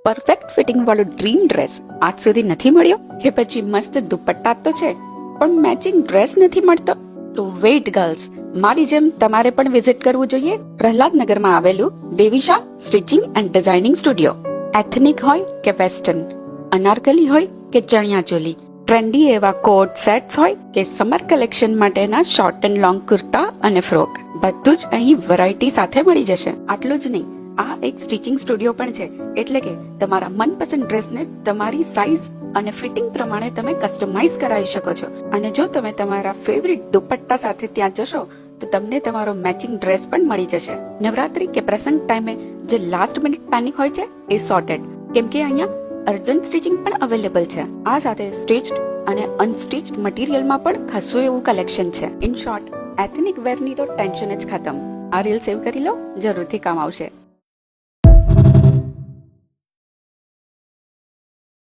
Perfect fitting વાળો dream dress આજ સુધી નથી મળ્યો? કે પછી મસ્ત દુપટ્ટા તો છે પણ મેચિંગ ડ્રેસ નથી મળતો? તો વેઇટ ગર્લ્સ, મારી જેમ તમારે પણ વિઝિટ કરવું જોઈએ પ્રહલાદનગરમાં આવેલું Devisha stitching and designing studio. Ethnic હોય કે વેસ્ટર્ન, અનારકલી હોય કે ચણિયા ચોલી, ટ્રેન્ડી એવા કોટ સેટ્સ હોય કે સમર કલેક્શન માટેના શોર્ટ એન્ડ લોંગ કુર્તા અને ફ્રોક, બધું જ અહીં વેરાયટી સાથે મળી જશે. આટલું જ નહીં, આ એક સ્ટિચિંગ સ્ટુડિયો પણ છે, એટલે કે તમારા મનપસંદ ડ્રેસને તમારી સાઇઝ અને ફિટિંગ પ્રમાણે તમે કસ્ટમાઇઝ કરાવી શકો છો. અને જો તમે તમારા ફેવરિટ દુપટ્ટા સાથે ત્યાં જશો તો તમને તમારો મેચિંગ ડ્રેસ પણ મળી જશે. નવરાત્રી કે પ્રસંગ ટાઈમે જે લાસ્ટ મિનિટ પેનિક હોય છે એ સોર્ટેડ, કેમ કે અહીંયા અર્જન્ટ સ્ટિચિંગ પણ અવેલેબલ છે. આ સાથે સ્ટિચ્ડ અને અનસ્ટિચ્ડ મટીરિયલમાં પણ ખાસું એવું કલેક્શન છે. ઇન શોર્ટ, એથનિક વેરની તો ટેન્શન જ ખતમ. આ રીલ સેવ કરી લો, જરૂરથી કામ આવશે.